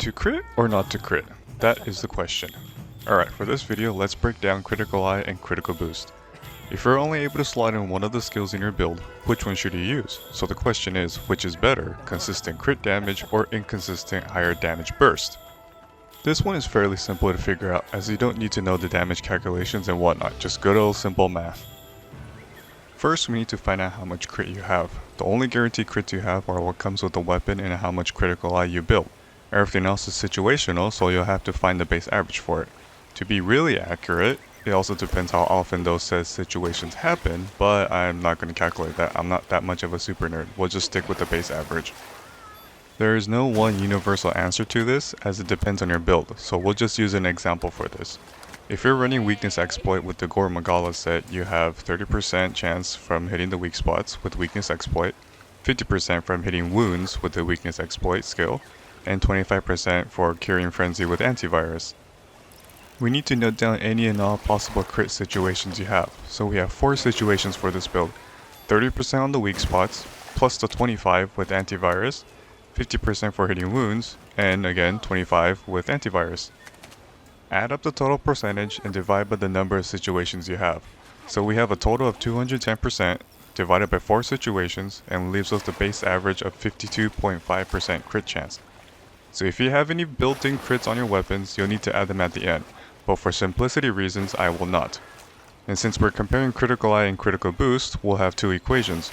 To crit or not to crit? That is the question. Alright, for this video, let's break down Critical Eye and Critical Boost. If you're only able to slot in one of the skills in your build, which one should you use? So the question is, which is better, consistent crit damage or inconsistent higher damage burst? This one is fairly simple to figure out, as you don't need to know the damage calculations and whatnot, just good old simple math. First, we need to find out how much crit you have. The only guaranteed crits you have are what comes with the weapon and how much Critical Eye you build. Everything else is situational, so you'll have to find the base average for it. To be really accurate, it also depends how often those said situations happen, but I'm not going to calculate that. I'm not that much of a super nerd. We'll just stick with the base average. There is no one universal answer to this, as it depends on your build, so we'll just use an example for this. If you're running Weakness Exploit with the Gore Magala set, you have 30% chance from hitting the weak spots with Weakness Exploit, 50% from hitting wounds with the Weakness Exploit skill, and 25% for curing Frenzy with Antivirus. We need to note down any and all possible crit situations you have, so we have 4 situations for this build. 30% on the weak spots, plus the 25 with Antivirus, 50% for hitting wounds, and again 25 with Antivirus. Add up the total percentage and divide by the number of situations you have. So we have a total of 210% divided by 4 situations and leaves us the base average of 52.5% crit chance. So if you have any built-in crits on your weapons, you'll need to add them at the end, but for simplicity reasons I will not. And since we're comparing Critical Eye and Critical Boost, we'll have 2 equations.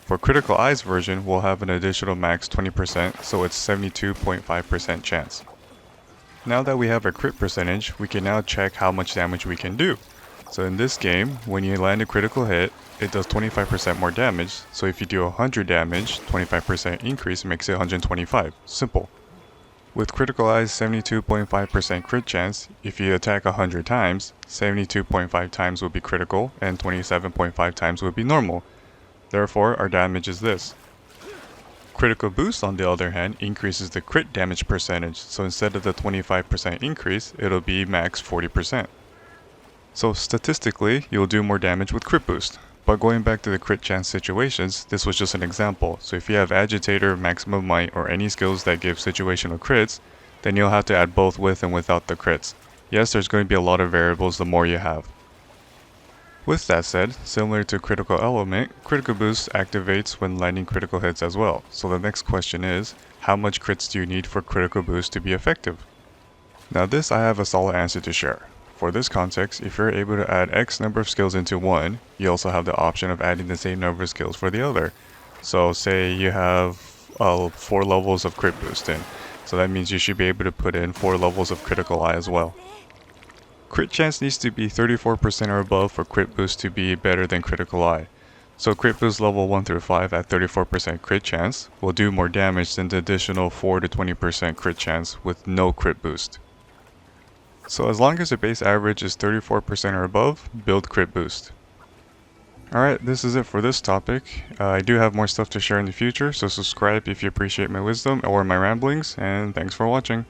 For Critical Eye's version, we'll have an additional max 20%, so it's 72.5% chance. Now that we have a crit percentage, we can now check how much damage we can do. So in this game, when you land a critical hit, it does 25% more damage, so if you do 100 damage, 25% increase makes it 125. Simple. With Critical Eye's 72.5% crit chance, if you attack 100 times, 72.5 times will be critical and 27.5 times will be normal. Therefore, our damage is this. Critical Boost, on the other hand, increases the crit damage percentage, so instead of the 25% increase, it'll be max 40%. So statistically, you'll do more damage with Crit Boost. But going back to the crit chance situations, this was just an example, so if you have Agitator, Maximum Might, or any skills that give situational crits, then you'll have to add both with and without the crits. Yes, there's going to be a lot of variables the more you have. With that said, similar to Critical Element, Critical Boost activates when landing critical hits as well. So the next question is, how much crits do you need for Critical Boost to be effective? Now this I have a solid answer to share. For this context, if you're able to add X number of skills into one, you also have the option of adding the same number of skills for the other. So say you have 4 levels of Crit Boost in, so that means you should be able to put in 4 levels of Critical Eye as well. Crit chance needs to be 34% or above for Crit Boost to be better than Critical Eye. So Crit Boost level 1 through 5 at 34% crit chance will do more damage than the additional 4 to 20% crit chance with no Crit Boost. So as long as the base average is 34% or above, build Crit Boost. Alright, this is it for this topic. I do have more stuff to share in the future, so subscribe if you appreciate my wisdom or my ramblings, and thanks for watching.